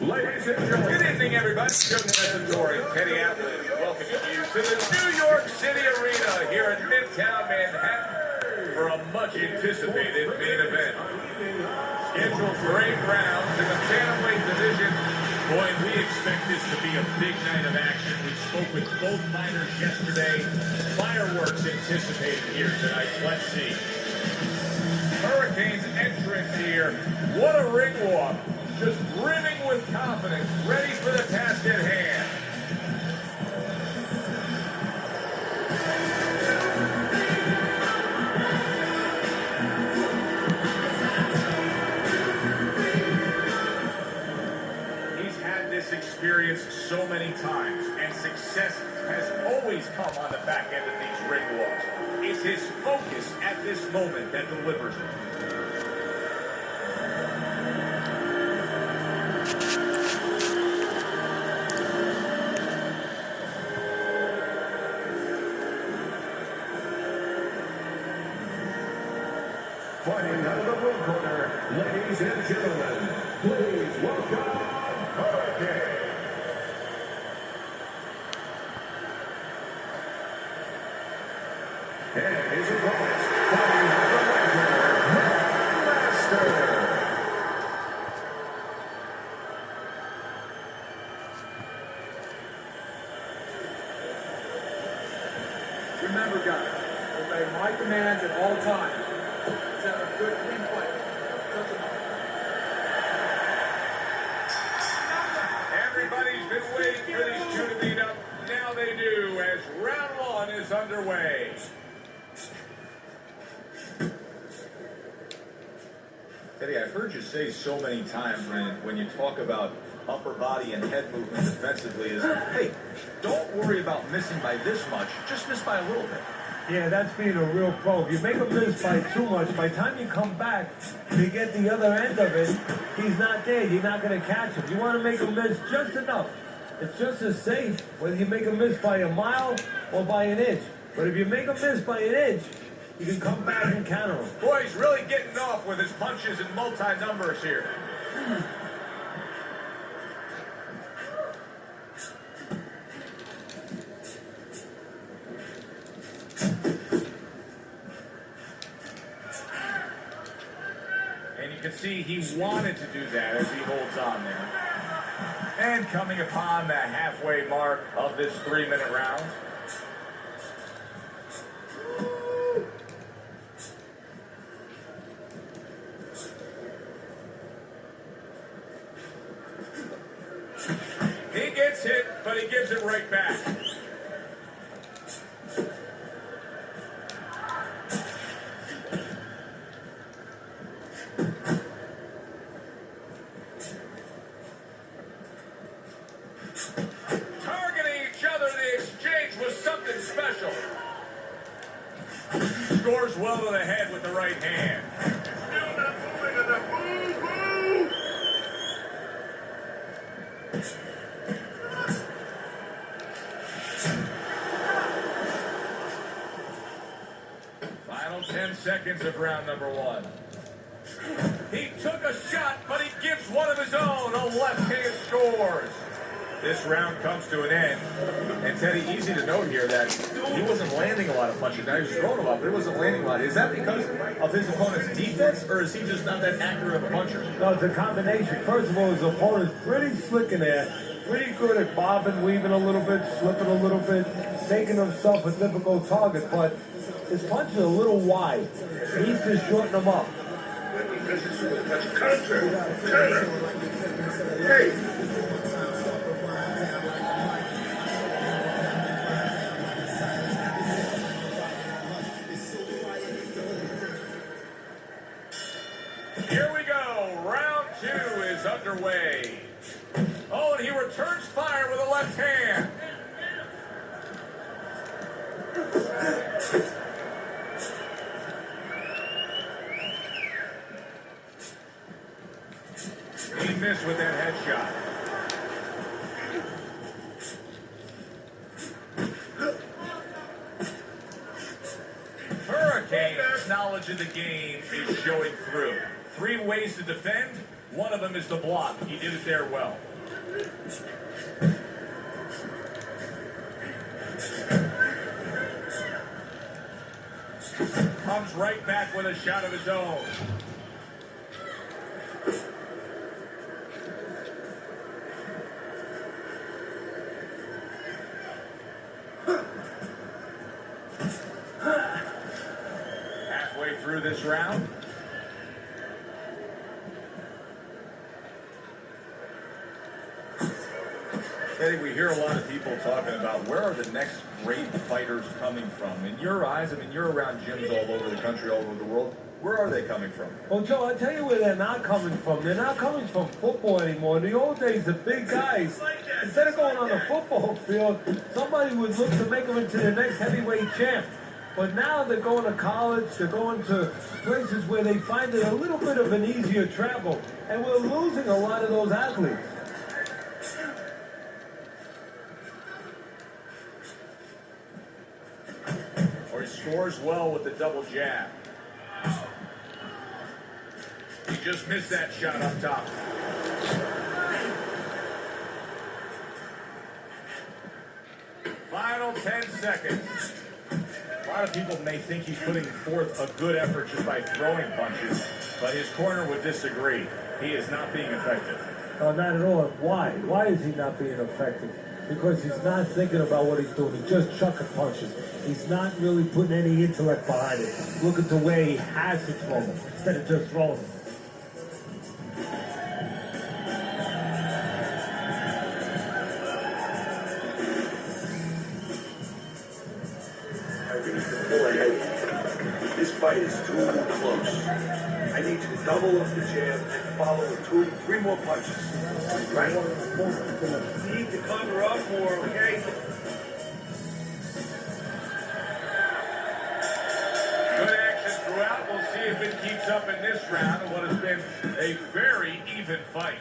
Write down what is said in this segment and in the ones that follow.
Ladies and gentlemen. Good evening, everybody. Joe Tessitore, Teddy Atwood, welcoming you to the New York City Arena here in Midtown Manhattan for a much-anticipated main event. Scheduled for 8 rounds in the bantamweight division. Boy, we expect this to be a big night of action. We spoke with both fighters yesterday. Fireworks anticipated here tonight. Let's see. Hurricanes entrance here. What a ring walk. Just brimming with confidence, ready for the task at hand. He's had this experience so many times, and success has always come on the back end of these ring walks. It's his focus at this moment that delivers it. Fighting out of the blue corner, ladies and gentlemen, please welcome Hurricane. And his opponent, fighting out of the red corner, Master. Remember, guys, obey my commands at all times. Have a good clean fight. Everybody's been waiting for these two to meet up. Now they do, as round 1 is underway. Teddy, I've heard you say so many times when you talk about upper body and head movement defensively is, hey, don't worry about missing by this much, just miss by a little bit. Yeah, that's being a real pro. If you make him miss by too much, by the time you come back to get the other end of it, he's not there. You're not going to catch him. You want to make him miss just enough. It's just as safe whether you make him miss by a mile or by an inch. But if you make him miss by an inch, you can come back and counter him. Boy, he's really getting off with his punches and multi-numbers here. And you can see he wanted to do that as he holds on there. And coming upon the halfway mark of this 3-minute round. He gets hit, but he gives it right back. Scores well to the head with the right hand. Still not moving to the boo-boo. Final 10 seconds of round number 1. He took a shot, but he gives one of his own. A left hand scores. This round comes to an end. And Teddy, easy to note here that he wasn't landing a lot of punches. Now he was throwing them up, but he wasn't landing a lot. Is that because of his opponent's defense, or is he just not that accurate of a puncher? No, it's a combination. First of all, his opponent's pretty slick in there. Pretty good at bobbing, weaving a little bit, slipping a little bit, making himself a difficult target. But his punches are a little wide. He's just shortening them up. That's contrary. Hey. Here we go. Round 2 is underway. Oh, and he returns fire with a left hand. He missed with that headshot. Hurricane's knowledge of the game is showing through. 3 ways to defend. One of them is to block. He did it there well. Comes right back with a shot of his own. Halfway through this round. Eddie, we hear a lot of people talking about where are the next great fighters coming from. In your eyes, I mean, you're around gyms all over the country, all over the world. Where are they coming from? Well, Joe, I'll tell you where they're not coming from. They're not coming from football anymore. In the old days, the big guys, instead of going on the football field, somebody would look to make them into the next heavyweight champ. But now they're going to college, they're going to places where they find it a little bit of an easier travel. And we're losing a lot of those athletes. Or he scores well with the double jab. He just missed that shot up top. Final 10 seconds. A lot of people may think he's putting forth a good effort just by throwing punches, but his corner would disagree. He is not being effective. No, not at all. Why? Why is he not being effective? Because he's not thinking about what he's doing. He's just chucking punches. He's not really putting any intellect behind it. Looking to where he has to throw them instead of just throwing them. This fight is too close. I need you to double up the jab and follow with 2, 3 more punches. Right? You need to cover up more, okay? Good action throughout. We'll see if it keeps up in this round in what has been a very even fight.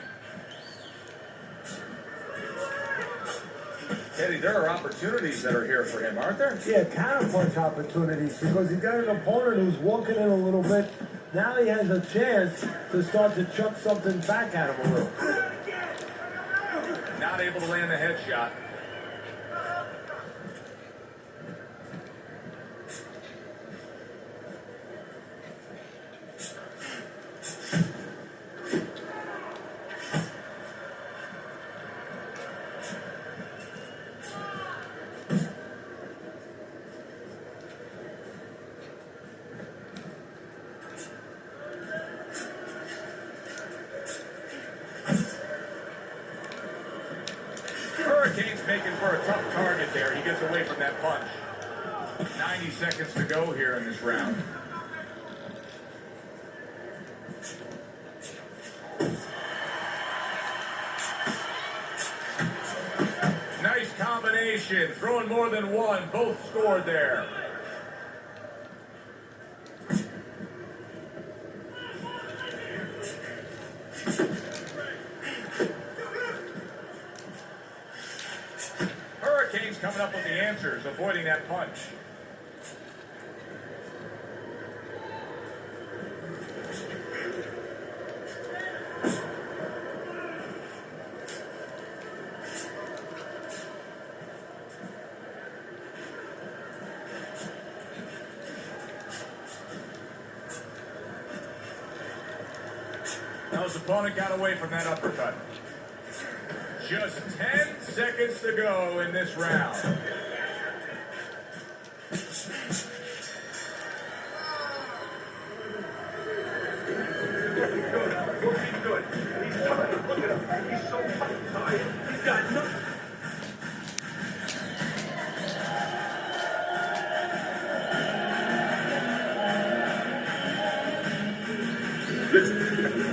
Eddie, there are opportunities that are here for him, aren't there? Yeah, counterpunch opportunities because he's got an opponent who's walking in a little bit. Now he has a chance to start to chuck something back at him a little. Not able to land the headshot. Hurricane's making for a tough target there. He gets away from that punch. 90 seconds to go here in this round. Nice combination. Throwing more than one. Both scored there. Hurricane's coming up with the answers, avoiding that punch. Now his opponent got away from that uppercut. Just 10 seconds to go in this round. He's good. He's tired. Look at him. He's so fucking tired. He's got nothing. Listen,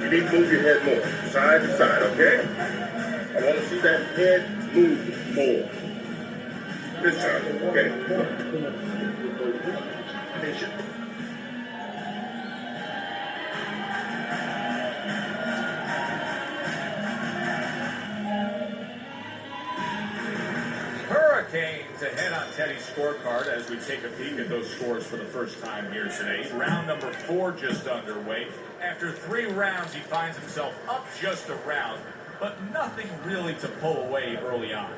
you need to move your head more, side to side, okay? I want to see that head move more. This time, okay? Finish it. Hurricanes ahead on Teddy's scorecard as we take a peek at those scores for the first time here today. Round number 4 just underway. After 3 rounds, he finds himself up just a round, but nothing really to pull away early on.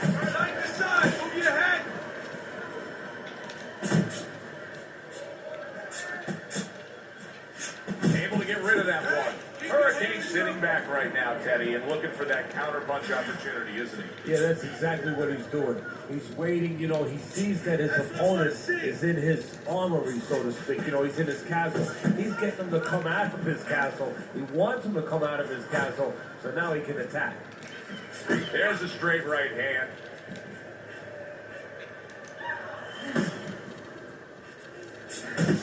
Side to side, move your head. Able to get rid of that one. Hurricane sitting back right now, Teddy, and looking for that counterpunch opportunity, isn't he? Yeah, that's exactly what he's doing. He's waiting, you know, he sees that his opponent is in his armory, so to speak. You know, he's in his castle. He's getting him to come out of his castle. He wants him to come out of his castle, so now he can attack. There's a straight right hand.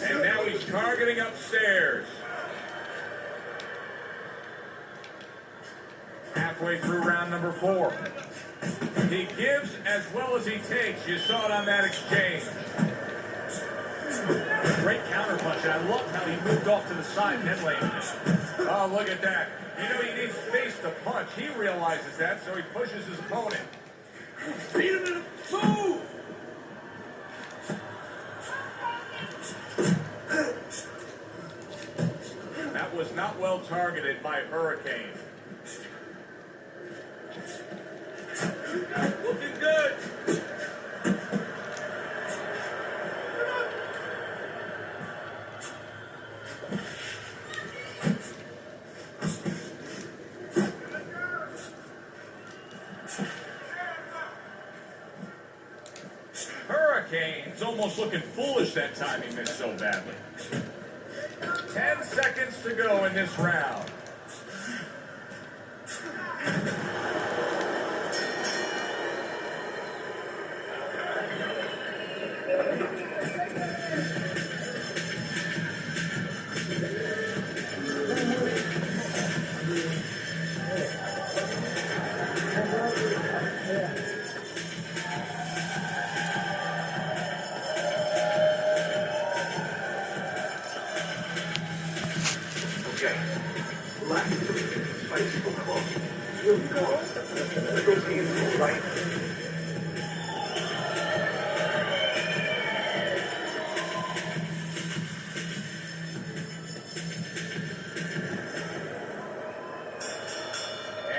And now he's targeting upstairs. Halfway through round number 4. He gives as well as he takes. You saw it on that exchange. Great counterpunch. I love how he moved off to the side and then landed it. Oh, look at that. You know, he needs space to punch. He realizes that, so he pushes his opponent. Beat him in the move. That was not well targeted by Hurricane. Looking good. Hurricane's almost looking foolish that time he missed so badly. 10 seconds to go in this round.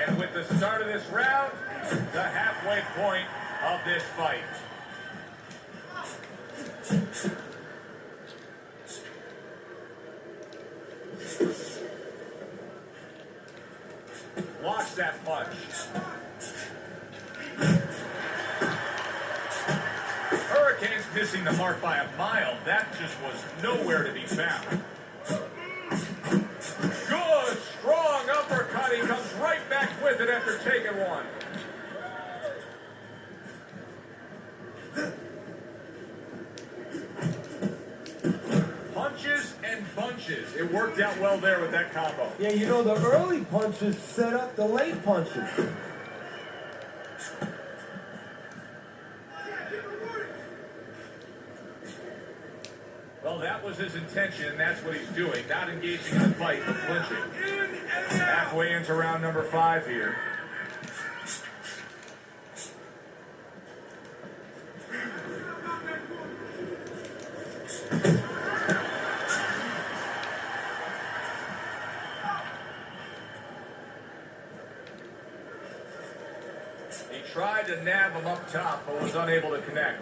And with the start of this round, the halfway point of this fight. Watch that punch. Hurricane's missing the mark by a mile. That just was nowhere to be found. Good, strong uppercut. He comes right back with it after taking one. Punches and bunches. It worked out well there with that combo. Yeah, you know, the early punches set up the late punches. Well, that was his intention, and that's what he's doing. Not engaging in the fight, but flinching. Halfway into round number 5 here. He tried to nab him up top, but was unable to connect.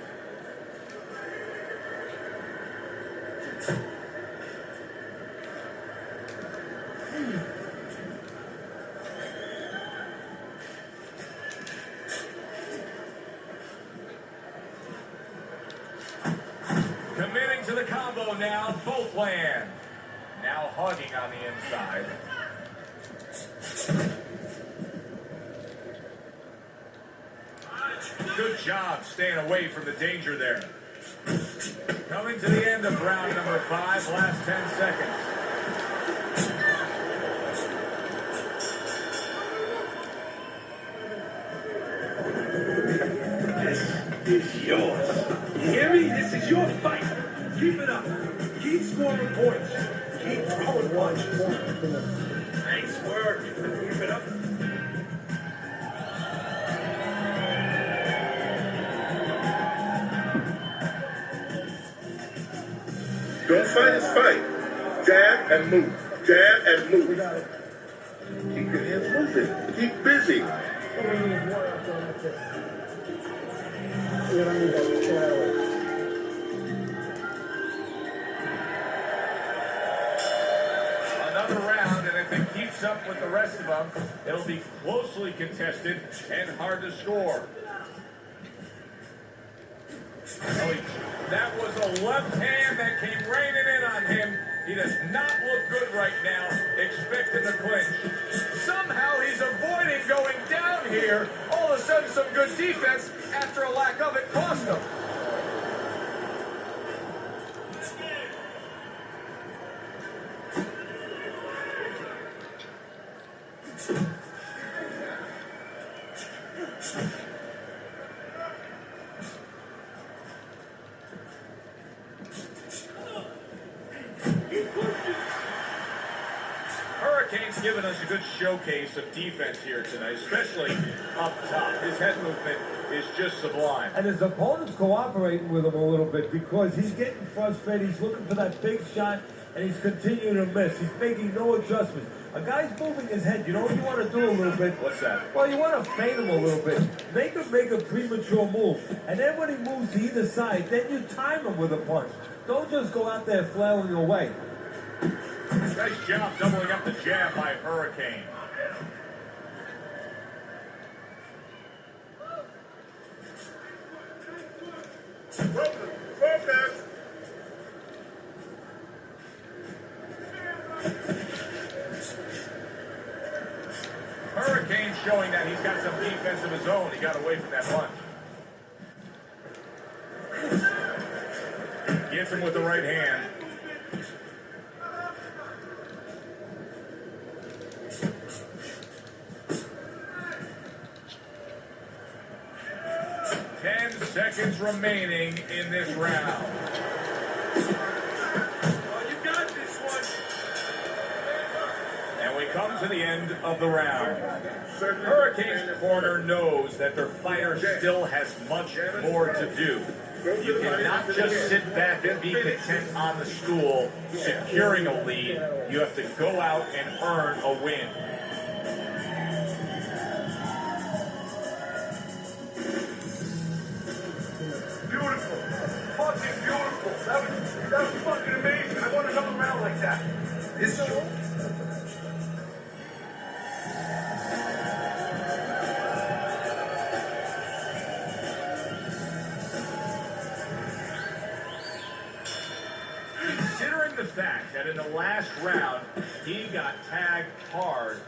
Committing to the combo now, both land. Now hugging on the inside. Good job staying away from the danger there. Coming to the end of round number 5, last 10 seconds. This is yours. You hear me? This is your fight. Keep it up. Keep scoring points. Keep throwing punches. Nice work. Keep it up. Don't fight his fight. Jab and move. Jab and move. Keep your hands moving. Keep busy. Another round, and if it keeps up with the rest of them, it'll be closely contested and hard to score. Oh, that was a left hand that came raining in on him. He does not look good right now, expecting the clinch. Somehow he's avoiding going down here. All of a sudden, some good defense after a lack of it cost him. Hurricane's given us a good showcase of defense here tonight, especially up top. His head movement is just sublime. And his opponent's cooperating with him a little bit because he's getting frustrated. He's looking for that big shot, and he's continuing to miss. He's making no adjustments. A guy's moving his head. You know what you want to do a little bit? What's that? Well, you want to feint him a little bit. Make him make a premature move. And then when he moves to either side, then you time him with a punch. Don't just go out there flailing away. Nice job doubling up the jab by Hurricane. Focus. Hurricane showing that he's got some defense of his own. He got away from that punch. Gets him with the right hand. Seconds remaining in this round. Oh, you got this one. And we come to the end of the round. Hurricane's corner knows that their fighter still has much more to do. You cannot just sit back and be content on the stool, securing a lead. You have to go out and earn a win. Beautiful. Fucking beautiful. That was fucking amazing. I want another round like that. It's true. Considering the fact that in the last round he got tagged hard,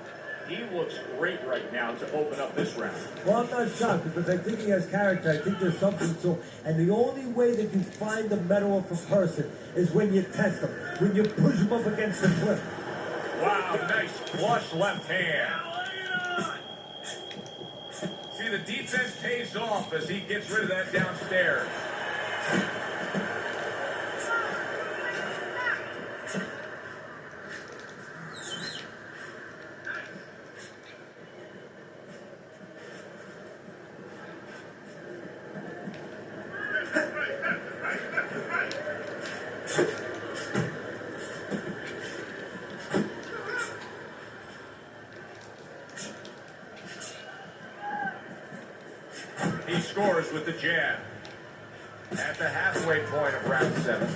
he looks great right now to open up this round. Well, I'm not shocked because I think he has character. I think there's something to him. And the only way that you find the metal of a person is when you test him, when you push him up against the cliff. Wow, nice flush left hand. See, the defense pays off as he gets rid of that downstairs. He scores with the jab at the halfway point of round 7.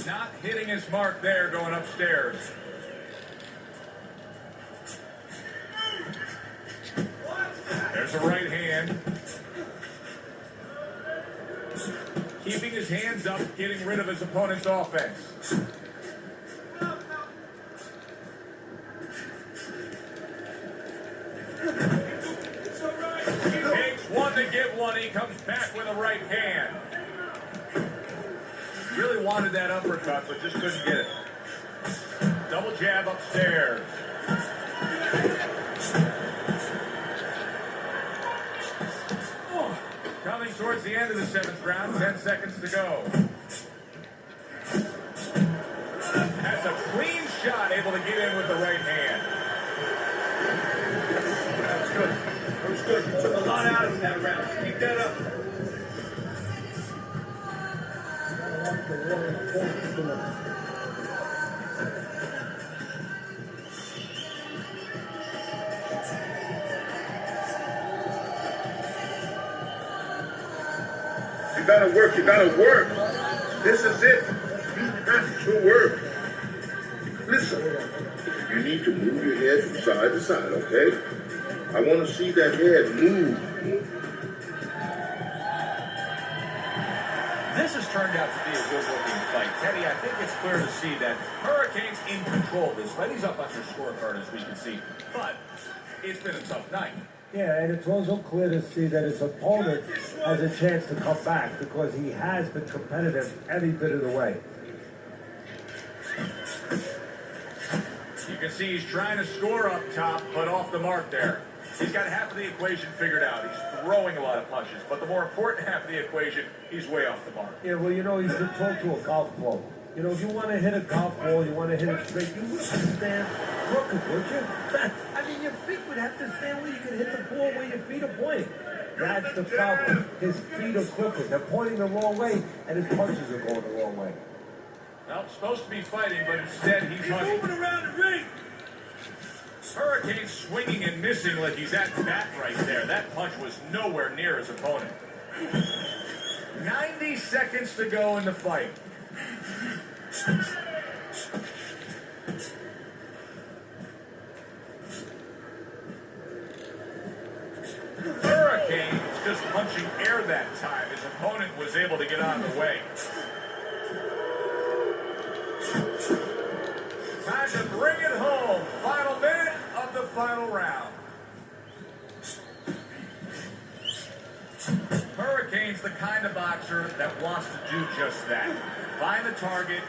Not hitting his mark there going upstairs. There's a right hand. Keeping his hands up, getting rid of his opponent's offense. He takes one to give one. He comes back with a right hand. Really wanted that uppercut, but just couldn't get it. Double jab upstairs. Coming towards the end of the 7th round, 10 seconds to go. Has a clean shot, able to get in with the right hand. good. That was good. You took a lot out of him that round. Keep that up. You gotta work, you gotta work. This is it. You have to work. Listen, you need to move your head from side to side, okay? I want to see that head move. This has turned out to be a good-looking fight. Teddy, I think it's clear to see that Hurricane's in control of this fight. He's up on your scorecard, as we can see. But it's been a tough night. Yeah, and it's also clear to see that his opponent has a chance to come back because he has been competitive every bit of the way. You can see he's trying to score up top, but off the mark there. He's got half of the equation figured out. He's throwing a lot of punches, but the more important half of the equation, he's way off the mark. Yeah, well, you know, he's been taught to a golf ball. You know, if you want to hit a golf ball, you want to hit it straight, you wouldn't stand crooked, would you? I mean, your feet would have to stand where you can hit the ball where your feet are pointing. That's the problem. His feet are crooked. They're pointing the wrong way, and his punches are going the wrong way. Well, supposed to be fighting, but instead he's hunting. Moving around the ring. Hurricane swinging and missing like he's at bat right there. That punch was nowhere near his opponent. 90 seconds to go in the fight. Hurricane was just punching air that time. His opponent was able to get out of the way. Time to bring it home. Final minute of the final round. Hurricane's the kind of boxer that wants to do just that. Find the target,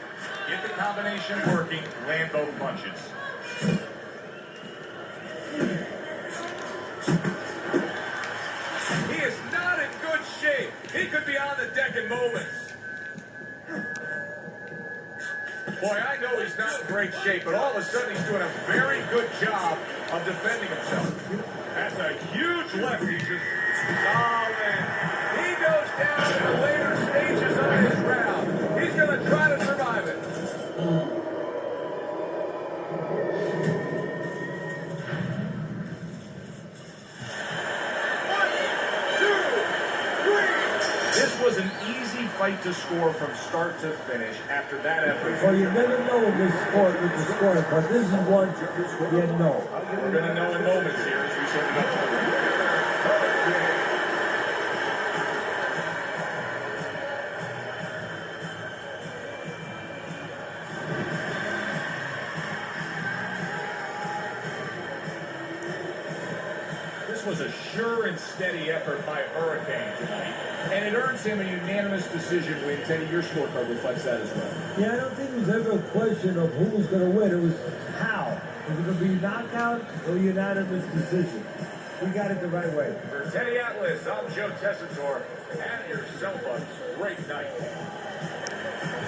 get the combination working, land both punches. He is not in good shape. He could be on the deck in moments. Boy, I know he's not in great shape, but all of a sudden he's doing a very good job of defending himself. That's a huge left. He's just solid. He goes down in the later stages of his round. He's going to try to survive it. This was an easy fight to score from start to finish after that effort. Well, you never know in this sport with the scoring, but this is one you know. We're going to know in moments here as we send it up to the ring. This was a sure and steady effort by Hurricane tonight, and it earns him a unanimous decision win. Teddy, your scorecard reflects that as well. Yeah, I don't think it was ever a question of who was going to win. It was how. Was it going to be knockout or unanimous decision? We got it the right way. For Teddy Atlas, I'm Joe Tessitore. Have yourself a great night.